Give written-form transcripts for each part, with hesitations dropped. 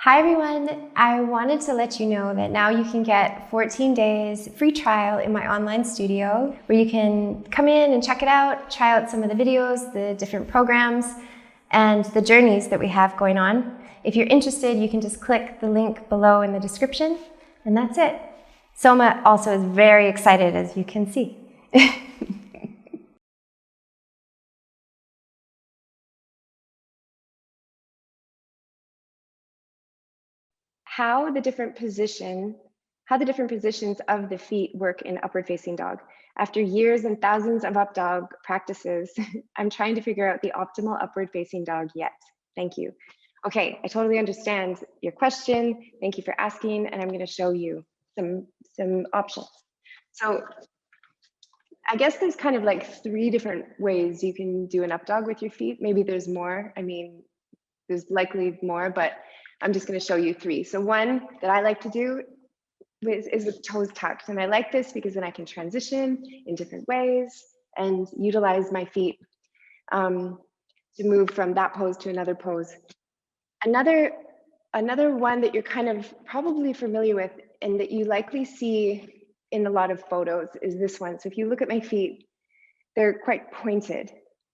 Hi everyone, I wanted to let you know that now you can get 14 days free trial in my online studio where you can come in and check it out, try out some of the videos, the different programs, and the journeys that we have going on. If you're interested, you can just click the link below in the description, and that's it. Soma also is very excited, as you can see. How the different positions of the feet work in upward facing dog. After years and thousands of up dog practices, I'm trying to figure out the optimal upward facing dog yet. Thank you. Okay, I totally understand your question. Thank you for asking, and I'm going to show you some options. So I guess there's kind of like 3 different ways you can do an up dog with your feet. Maybe there's more. I mean, there's likely more, but I'm just going to show you 3. So one that I like to do is with toes tucked. And I like this because then I can transition in different ways and utilize my feet to move from that pose to another pose. Another one that you're kind of probably familiar with and that you likely see in a lot of photos is this one. So if you look at my feet, they're quite pointed.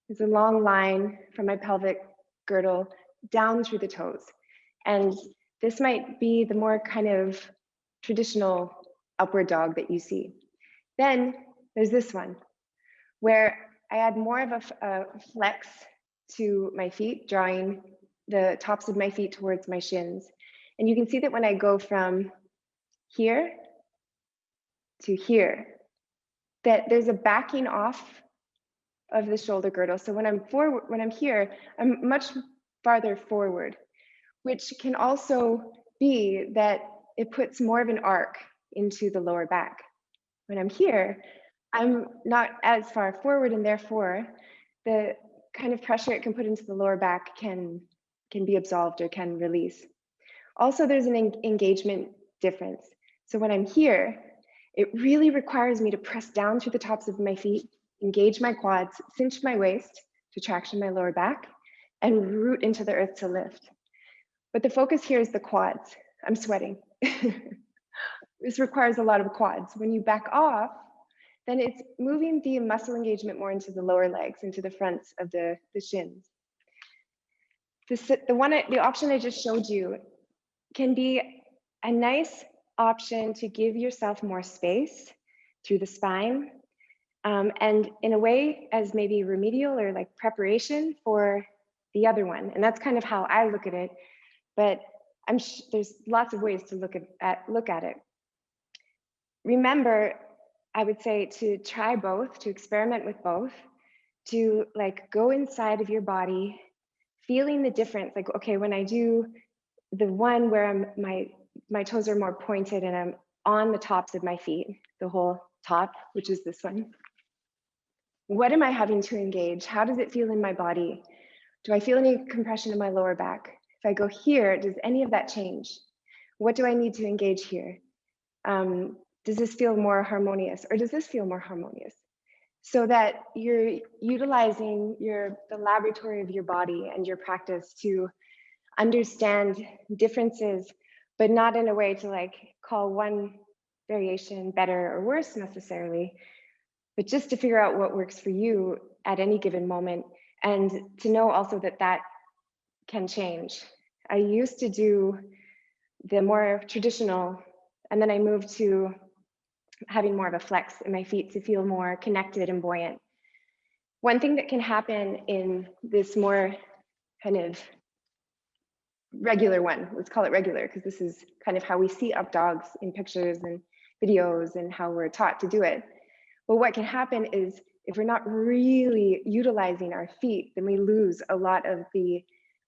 There's a long line from my pelvic girdle down through the toes. And this might be the more kind of traditional upward dog that you see. Then there's this one where I add more of a flex to my feet, drawing the tops of my feet towards my shins. And you can see that when I go from here to here, that there's a backing off of the shoulder girdle. So when I'm here, I'm much farther forward, which can also be that it puts more of an arc into the lower back. When I'm here, I'm not as far forward, and therefore the kind of pressure it can put into the lower back can be absolved or can release. Also, there's an engagement difference. So when I'm here, it really requires me to press down through the tops of my feet, engage my quads, cinch my waist to traction my lower back, and root into the earth to lift. But the focus here is the quads. I'm sweating. This requires a lot of quads. When you back off, then it's moving the muscle engagement more into the lower legs, into the fronts of the shins. The option I just showed you can be a nice option to give yourself more space through the spine, and in a way as maybe remedial or like preparation for the other one. And that's kind of how I look at it, but there's lots of ways to look at it. Remember, I would say to try both, to experiment with both, to like go inside of your body, feeling the difference. Like, okay, when I do the one where my toes are more pointed and I'm on the tops of my feet, the whole top, which is this one. What am I having to engage? How does it feel in my body? Do I feel any compression in my lower back? If I go here, does any of that change? What do I need to engage here? Does this feel more harmonious, or does this feel more harmonious? So that you're utilizing the laboratory of your body and your practice to understand differences, but not in a way to like call one variation better or worse necessarily, but just to figure out what works for you at any given moment, and to know also that that can change. I used to do the more traditional, and then I moved to having more of a flex in my feet to feel more connected and buoyant. One thing that can happen in this more kind of regular one, let's call it regular, because this is kind of how we see up dogs in pictures and videos and how we're taught to do it. But what can happen is if we're not really utilizing our feet, then we lose a lot of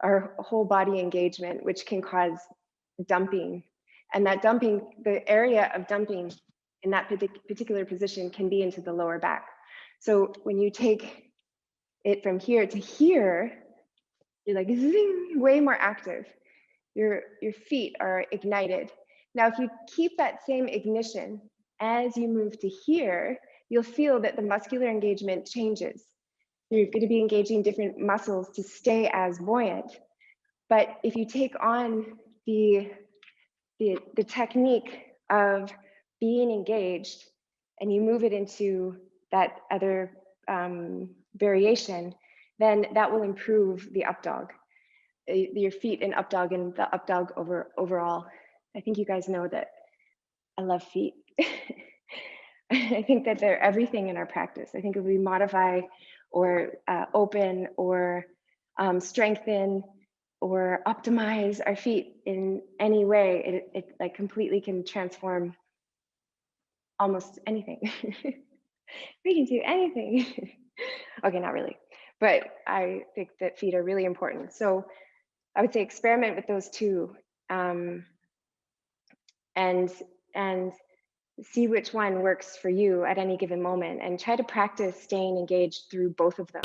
our whole body engagement, which can cause dumping. And that dumping, the area of dumping in that particular position can be into the lower back. So when you take it from here to here, you're like zing, way more active. Your feet are ignited. Now, if you keep that same ignition as you move to here, you'll feel that the muscular engagement changes. You're going to be engaging different muscles to stay as buoyant. But if you take on the technique of being engaged and you move it into that other variation, then that will improve the up dog, your feet in up dog and the up dog overall. I think you guys know that I love feet. I think that they're everything in our practice. I think if we modify or open or strengthen or optimize our feet in any way, it like completely can transform almost anything. We can do anything. Okay, not really, but I think that feet are really important. So I would say experiment with those two, and see which one works for you at any given moment, and try to practice staying engaged through both of them.